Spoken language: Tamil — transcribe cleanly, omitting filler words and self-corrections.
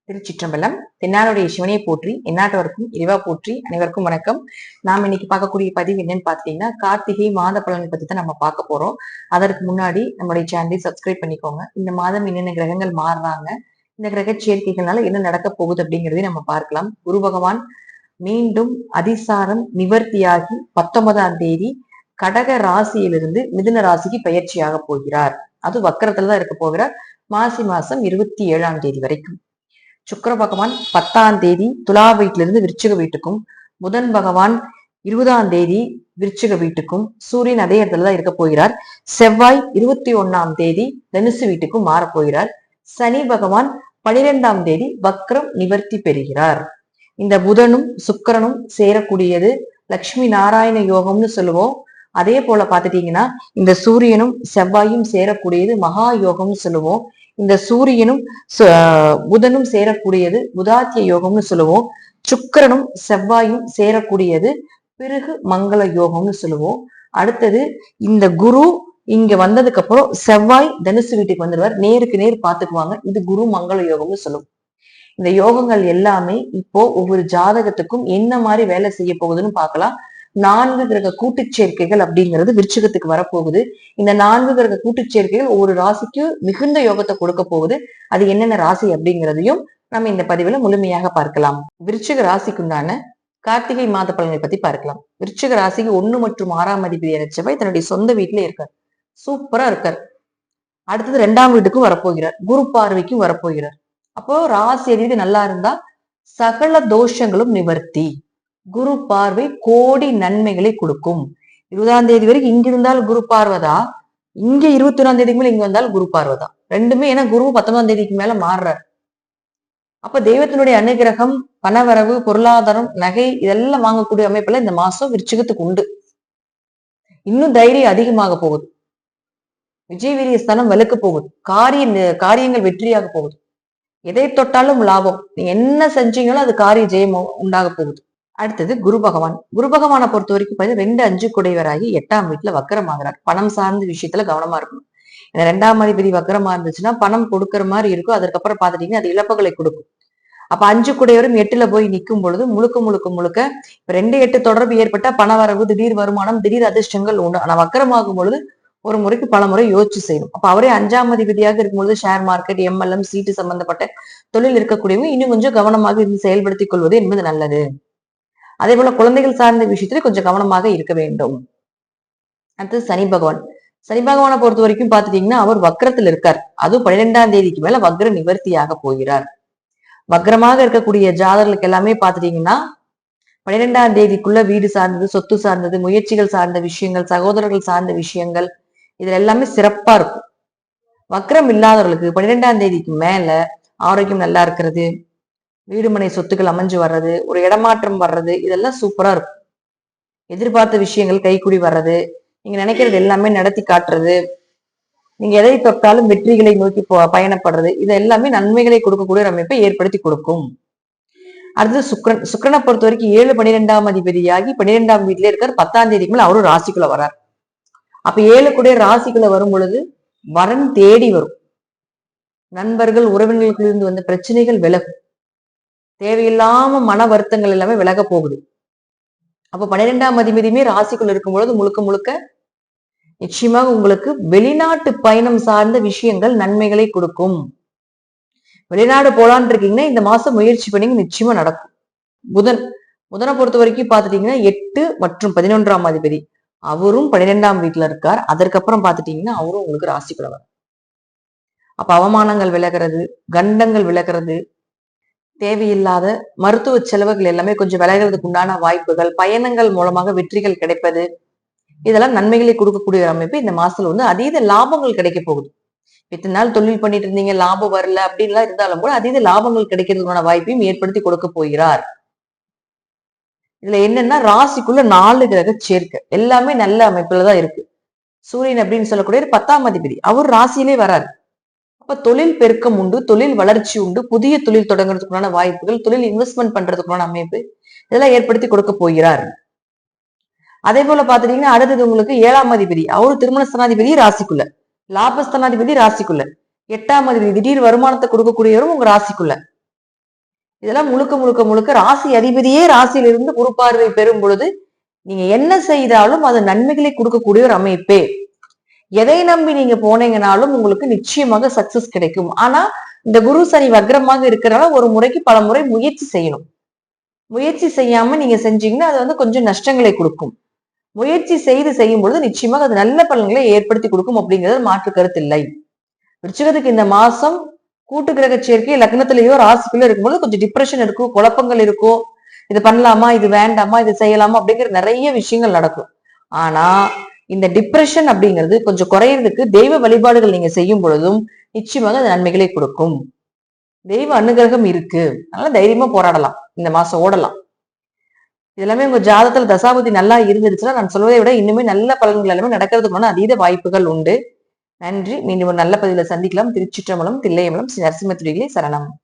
திருச்சிற்றம்பலம். தென்னாளுடைய சிவனையை போற்றி, எந்நாட்டவருக்கும் இறைவா போற்றி. அனைவருக்கும் வணக்கம். நாம் இன்னைக்கு பார்க்கக்கூடிய பதிவு என்னன்னு பாத்தீங்கன்னா, கார்த்திகை மாத பலனை பத்தி தான் நம்ம பார்க்க போறோம். அதற்கு முன்னாடி நம்மளுடைய சேனலை சப்ஸ்கிரைப் பண்ணிக்கோங்க. இந்த மாதம் என்னென்ன கிரகங்கள் மாறுறாங்க, இந்த கிரக சேர்க்கைகள்னால என்ன நடக்க போகுது அப்படிங்கிறதையும் நம்ம பார்க்கலாம். குரு பகவான் மீண்டும் அதிசாரம் நிவர்த்தியாகி 19ஆம் தேதி கடக ராசியிலிருந்து மிதுன ராசிக்கு பயிற்சியாக போகிறார். அது வக்கரத்துலதான் இருக்க போகிறார். மாசி மாசம் 27ஆம் தேதி வரைக்கும். சுக்கிர பகவான் 10ஆம் தேதி துலா வீட்டிலிருந்து விருச்சிக வீட்டுக்கும், புதன் பகவான் 20ஆம் தேதி விருச்சிக வீட்டுக்கும், சூரியன் அதே இடத்துலதான் இருக்க போகிறார். செவ்வாய் 21ஆம் தேதி தனுசு வீட்டுக்கும் மாறப் போகிறார். சனி பகவான் 12ஆம் தேதி வக்ரம் நிவர்த்தி பெறுகிறார். இந்த புதனும் சுக்கிரனும் சேரக்கூடியது லட்சுமி நாராயண யோகம்னு சொல்லுவோம். அதே போல பாத்துட்டீங்கன்னா இந்த சூரியனும் செவ்வாயும் சேரக்கூடியது மகா யோகம்னு சொல்லுவோம். இந்த சூரியனும் புதனும் சேரக்கூடியது புதாத்திய யோகம்னு சொல்லுவோம். சுக்கிரனும் செவ்வாயும் சேரக்கூடியது பிறகு மங்கள யோகம்னு சொல்லுவோம். அடுத்தது இந்த குரு இங்க வந்ததுக்கு அப்புறம் செவ்வாய் தனுசு வீட்டுக்கு வந்துடுவார். நேருக்கு நேர் பாத்துக்குவாங்க. இது குரு மங்கள யோகம்னு சொல்லுவோம். இந்த யோகங்கள் எல்லாமே இப்போ ஒவ்வொரு ஜாதகத்துக்கும் என்ன மாதிரி வேலை செய்ய போகுதுன்னு பார்க்கலாம். 4 கிரக கூட்டுச் சேர்க்கைகள் அப்படிங்கிறது விருச்சிகத்துக்கு வரப்போகுது. இந்த 4 கிரக கூட்டுச் சேர்க்கைகள் ஒவ்வொரு ராசிக்கு மிகுந்த யோகத்தை கொடுக்க போகுது. அது என்னென்ன ராசி அப்படிங்கிறதையும் நம்ம இந்த பதிவுல முழுமையாக பார்க்கலாம். விருச்சிக ராசிக்குண்டான கார்த்திகை மாத பலனை பத்தி பார்க்கலாம். விருச்சிக ராசிக்கு 1 மற்றும் 6ஆம் அதிபதியான செவ்வாய் தன்னுடைய சொந்த வீட்டுல இருக்கார். சூப்பரா இருக்கார். அடுத்தது 2ஆம் வீட்டுக்கும் வரப்போகிறார். குரு பார்வைக்கும் வரப்போகிறார். அப்போ ராசி அதிபதி நல்லா இருந்தா சகல தோஷங்களும் நிவர்த்தி. குரு பார்வை கோடி நன்மைகளை கொடுக்கும். 20ஆம் தேதி வரைக்கும் இங்க இருந்தால் குரு பார்வதா, இங்க 21ஆம் தேதிக்கு மேல இங்க வந்தால் குரு பார்வதா, ரெண்டுமே. ஏன்னா குரு 19ஆம் தேதிக்கு மேல மாறுறார். அப்ப தெய்வத்தினுடைய அனுகிரகம், பணவரவு, பொருளாதாரம், நகை இதெல்லாம் வாங்கக்கூடிய அமைப்புல இந்த மாசம் விருச்சிகத்துக்கு உண்டு. இன்னும் தைரியம் அதிகமாக போகுது. விஜய் வீரிய ஸ்தானம் வலுக்க போகுது. காரியங்கள் வெற்றியாக போகுது. எதை தொட்டாலும் லாபம். நீங்க என்ன செஞ்சீங்களோ அது காரிய ஜெயம் உண்டாக போகுது. அடுத்தது குரு பகவான். குரு பகவானை பொறுத்த வரைக்கும் 2, 5 குடைவராகி 8ஆம் வீட்டுல வக்கரமாகிறார். பணம் சார்ந்த விஷயத்துல கவனமா இருக்கணும். இந்த 2ஆம் அதிபதி வக்கரமா இருந்துச்சுன்னா பணம் கொடுக்கற மாதிரி இருக்கும். அதுக்கப்புறம் பாத்துட்டீங்கன்னா அது இழப்புகளை கொடுக்கும். அப்ப 5 குடைவரும் 8ல போய் நிற்கும் பொழுது முழுக்க 2, 8 தொடர்பு ஏற்பட்டா பண வரவு, திடீர் வருமானம், திடீர் அதிர்ஷ்டங்கள் உண்டு. ஆனா வக்கரமாகும் பொழுது ஒரு முறைக்கு பல முறை யோசிச்சு செய்யணும். அப்ப அவரே 5ஆம் அதிபதியாக இருக்கும்பொழுது ஷேர் மார்க்கெட், MLM, சீட்டு சம்பந்தப்பட்ட தொழில் இருக்கக்கூடியவங்க இன்னும் கொஞ்சம் கவனமாக இருந்து செயல்படுத்திக் கொள்வது என்பது நல்லது. அதே போல குழந்தைகள் சார்ந்த விஷயத்துல கொஞ்சம் கவனமாக இருக்க வேண்டும். அடுத்தது சனி பகவான். சனி பகவானை பொறுத்த வரைக்கும் பாத்துட்டீங்கன்னா அவர் வக்ரத்தில் இருக்கார். அதுவும் 12ஆம் தேதிக்கு மேல வக்ர நிவர்த்தியாக போகிறார். வக்ரமாக இருக்கக்கூடிய ஜாதகர்களுக்கு எல்லாமே பாத்துட்டீங்கன்னா 12ஆம் தேதிக்குள்ள வீடு சார்ந்தது, சொத்து சார்ந்தது, முயற்சிகள் சார்ந்த விஷயங்கள், சகோதரர்கள் சார்ந்த விஷயங்கள், இதுல எல்லாமே சிறப்பா இருக்கும். வக்ரம் இல்லாதவர்களுக்கு 12ஆம் தேதிக்கு மேல ஆரோக்கியம் நல்லா இருக்கிறது, வீடுமனை சொத்துக்கள் அமைஞ்சு வர்றது, ஒரு இடமாற்றம் வர்றது, இதெல்லாம் சூப்பரா இருக்கும். எதிர்பார்த்த விஷயங்கள் கைக்கூடி வர்றது, நீங்க நினைக்கிறது எல்லாமே நடத்தி காட்டுறது, நீங்க எதை தொட்டாலும் வெற்றிகளை நோக்கி பயணப்படுறது, இது எல்லாமே நன்மைகளை கொடுக்கக்கூடிய அமைப்பை ஏற்படுத்தி கொடுக்கும். அடுத்தது சுக்ரன். சுக்ரனை பொறுத்த வரைக்கும் 7, 12ஆம் அதிபதியாகி 12ஆம் வீட்டுல இருக்கார். 10ஆம் தேதிக்கு மேல அவரும் ராசிக்குள்ள வர்றார். அப்ப 7 கூட ராசிக்குள்ள வரும் பொழுது வரன் தேடி வரும். நண்பர்கள், உறவினர்களுக்கு இருந்து வந்த பிரச்சனைகள் விலகும். தேவையில்லாம மன வருத்தங்கள் எல்லாமே விலக போகுது. அப்ப 12ஆம் அதிபதியுமே ராசிக்குள்ள இருக்கும் பொழுது முழுக்க நிச்சயமாக உங்களுக்கு வெளிநாட்டு பயணம் சார்ந்த விஷயங்கள் நன்மைகளை கொடுக்கும். வெளிநாடு போலான் இருக்கீங்கன்னா இந்த மாசம் முயற்சி பண்ணி நிச்சயமா நடக்கும். புதனை பொறுத்த வரைக்கும் பாத்துட்டீங்கன்னா 8 மற்றும் 11ஆம் அதிபதி அவரும் 12ஆம் வீட்டுல இருக்கார். அதற்கப்புறம் பாத்துட்டீங்கன்னா அவரும் உங்களுக்கு ராசிக்குள்ள வரும். அப்ப அவமானங்கள் விலகிறது, கண்டங்கள் விலகிறது, தேவையில்லாத மருத்துவ செலவுகள் எல்லாமே கொஞ்சம் விலகிறதுக்கு உண்டான வாய்ப்புகள், பயணங்கள் மூலமாக வெற்றிகள் கிடைப்பது, இதெல்லாம் நன்மைகளை கொடுக்கக்கூடிய அமைப்பு இந்த மாசத்துல அதீத லாபங்கள் கிடைக்க போகுது. இத்தனை நாள் தொழில் பண்ணிட்டு இருந்தீங்க, லாபம் வரல அப்படின்லாம் இருந்தாலும் கூட அதீத லாபங்கள் கிடைக்கிறதுக்கான வாய்ப்பையும் ஏற்படுத்தி கொடுக்க போகிறார். இதுல என்னன்னா ராசிக்குள்ள 4 கிரக சேர்க்கை எல்லாமே நல்ல அமைப்புலதான் இருக்கு. சூரியன் அப்படின்னு சொல்லக்கூடிய 10ஆம் அதிபதி அவர் ராசியிலே வராரு. அப்ப தொழில் பெருக்கம் உண்டு, தொழில் வளர்ச்சி உண்டு, புதிய தொழில் தொடங்குறதுக்குள்ளான வாய்ப்புகள், தொழில் இன்வெஸ்ட்மெண்ட் பண்றதுக்குள்ளான அமைப்பு இதெல்லாம் ஏற்படுத்தி கொடுக்க போகிறார். அதே போல பாத்துட்டீங்கன்னா அடுத்தது உங்களுக்கு 7ஆம் அதிபதி அவரு திருமணஸ்தானாதிபதி ராசிக்குள்ள, லாபஸ்தானாதிபதி ராசிக்குள்ள, 8ஆம் அதிபதி திடீர் வருமானத்தை கொடுக்கக்கூடியவரும் உங்க ராசிக்குள்ள. இதெல்லாம் முழுக்க முழுக்க முழுக்க ராசி அதிபதியே ராசியிலிருந்து குரு பார்வை பெறும் பொழுது நீங்க என்ன செய்தாலும் அது நன்மைகளை கொடுக்கக்கூடிய ஒரு அமைப்பே. எதை நம்பி நீங்க போனீங்கனாலும் உங்களுக்கு நிச்சயமாக சக்சஸ் கிடைக்கும். ஆனா இந்த குரு சனி வக்ரமாக இருக்கிறனால ஒரு முறைக்கு பல முறை முயற்சி செய்யணும். முயற்சி செய்யாம நீங்க செஞ்சீங்கன்னா அது கொஞ்சம் நஷ்டங்களை கொடுக்கும். முயற்சி செய்து செய்யும் பொழுது நிச்சயமாக அது நல்ல பலன்களை ஏற்படுத்தி கொடுக்கும் அப்படிங்கிறது மாற்று கருத்து இல்லை. விருச்சிகத்துக்கு இந்த மாசம் கூட்டு கிரக சேர்க்கை லக்னத்திலேயோ ராசிக்குள்ளோ இருக்கும்போது கொஞ்சம் டிப்ரெஷன் இருக்கும், குழப்பங்கள் இருக்கும். இது பண்ணலாமா, இது வேண்டாமா, இது செய்யலாமா அப்படிங்கிற நிறைய விஷயங்கள் நடக்கும். ஆனா இந்த டிப்ரெஷன் அப்படிங்கிறது கொஞ்சம் குறையறதுக்கு தெய்வ வழிபாடுகள் நீங்க செய்யும் பொழுதும் நிச்சயமாக அது நன்மைகளை கொடுக்கும். தெய்வ அனுகிரகம் இருக்கு, அதனால தைரியமா போராடலாம், இந்த மாசம் ஓடலாம். இதெல்லாமே உங்க ஜாதகத்துல தசாபதி நல்லா இருந்துருச்சுன்னா நான் சொல்வதை விட இன்னுமே நல்ல பலன்கள் எல்லாமே நடக்கிறதுக்கான அதீத வாய்ப்புகள் உண்டு. நன்றி. மீண்டும் ஒரு நல்ல பதிவுல சந்திக்கலாம். திருச்சிற்றம்பலம், தில்லையம்பலம், ஸ்ரீ நரசிம்ம துடிகளே சரணம்.